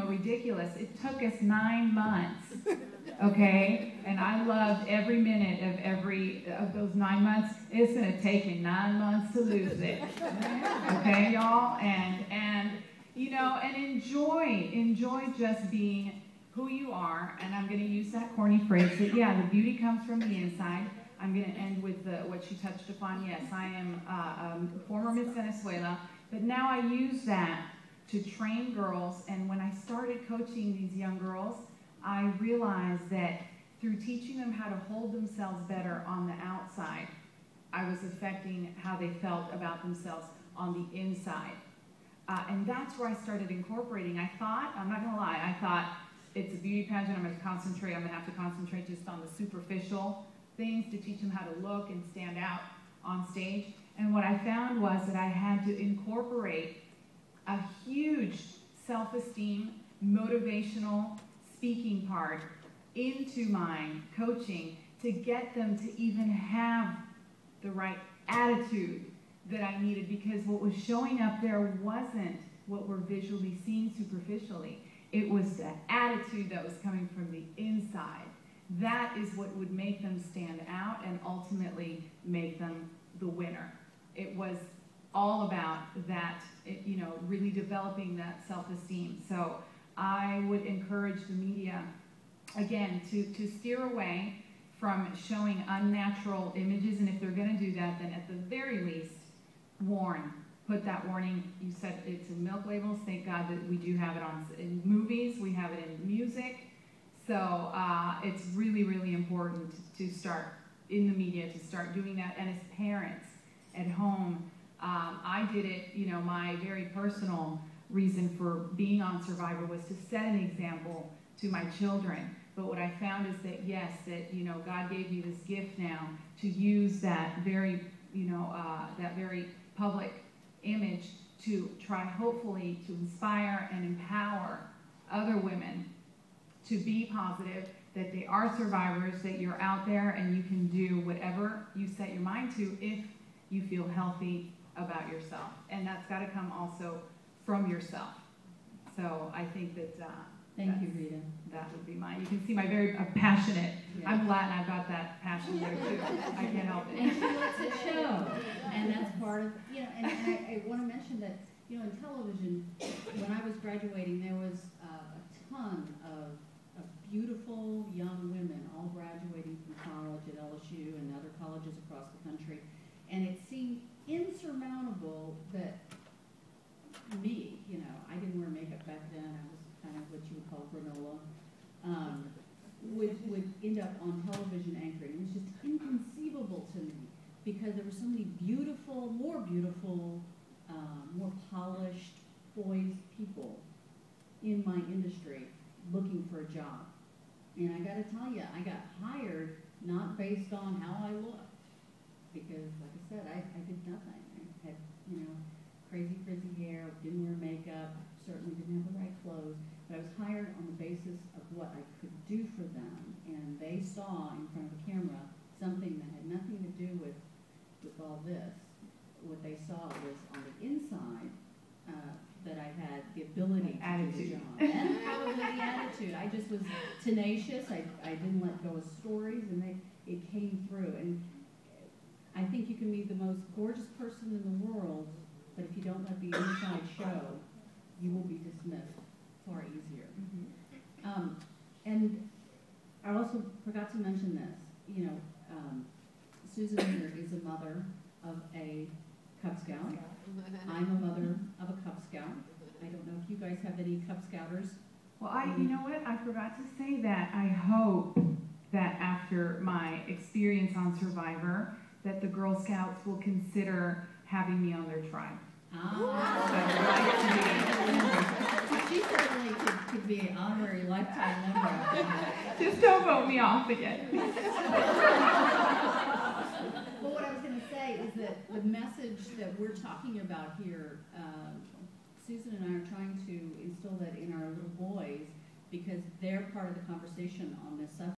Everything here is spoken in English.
know, ridiculous. It took us 9 months, okay? And I loved every minute of those 9 months. It's going to take me 9 months to lose it, okay, y'all? And you know, and enjoy just being who you are. And I'm going to use that corny phrase that, yeah, the beauty comes from the inside. I'm going to end with what she touched upon. Yes, I am a former Miss Venezuela, but now I use that to train girls. And when I started coaching these young girls, I realized that through teaching them how to hold themselves better on the outside, I was affecting how they felt about themselves on the inside. And that's where I started incorporating. I thought, I'm not going to lie, I thought it's a beauty pageant, I'm going to have to concentrate just on the superficial things to teach them how to look and stand out on stage. And what I found was that I had to incorporate a huge self-esteem, motivational speaking part into my coaching to get them to even have the right attitude that I needed, because what was showing up there wasn't what we're visually seeing superficially. It was the attitude that was coming from the inside. That is what would make them stand out and ultimately make them the winner. It was all about that, you know, really developing that self-esteem. So I would encourage the media, again, to steer away from showing unnatural images, and if they're going to do that, then at the very least, warn. Put that warning. You said it's in milk labels. Thank God that we do have it in movies. We have it in music. So it's really, really important to start in the media, to start doing that. And as parents at home, I did it, you know, my very personal reason for being on Survivor was to set an example to my children. But what I found is that, yes, that, you know, God gave me this gift now to use that very, you know, that very public image to try, hopefully, to inspire and empower other women to be positive, that they are survivors, that you're out there and you can do whatever you set your mind to if you feel healthy about yourself. And that's got to come also from yourself. So I think that thank you, Rita. That would be mine. You can see my very passionate. Yeah. I'm Latin. I've got that passion there too. I can't help it. And she lets it show, and that's part of, you know. And I want to mention that, you know, in television, when I was graduating, there was a ton of beautiful young women all graduating from college at LSU and other colleges across the country, and it seemed insurmountable that me, you know, I didn't wear makeup back then. I was kind of what you would call granola. Would end up on television anchoring. It was just inconceivable to me, because there were so many beautiful, more polished, poised people in my industry looking for a job. And I got to tell you, I got hired not based on how I looked, because, like I said, I did nothing. I had, you know, crazy frizzy hair, didn't wear makeup, certainly didn't have the right clothes, but I was hired on the basis of what I could do for them, and they saw in front of a camera something that had nothing to do with all this. What they saw was on the inside that I had the ability to do the job. And probably the attitude. I just was tenacious. I didn't let go of stories, and it came through. And I think you can be the most gorgeous person in the world, but if you don't let the inside show, you will be dismissed far easier. Mm-hmm. And I also forgot to mention this. You know, Susan here is a mother of a Cub Scout. I'm a mother of a Cub Scout. I don't know if you guys have any Cub Scouters. Well, you know what? I forgot to say that. I hope that after my experience on Survivor, that the Girl Scouts will consider having me on their tribe. She certainly could be an honorary lifetime member. Just don't vote me off again. Well, what I was going to say is that the message that we're talking about here, Susan and I are trying to instill that in our little boys, because they're part of the conversation on this subject.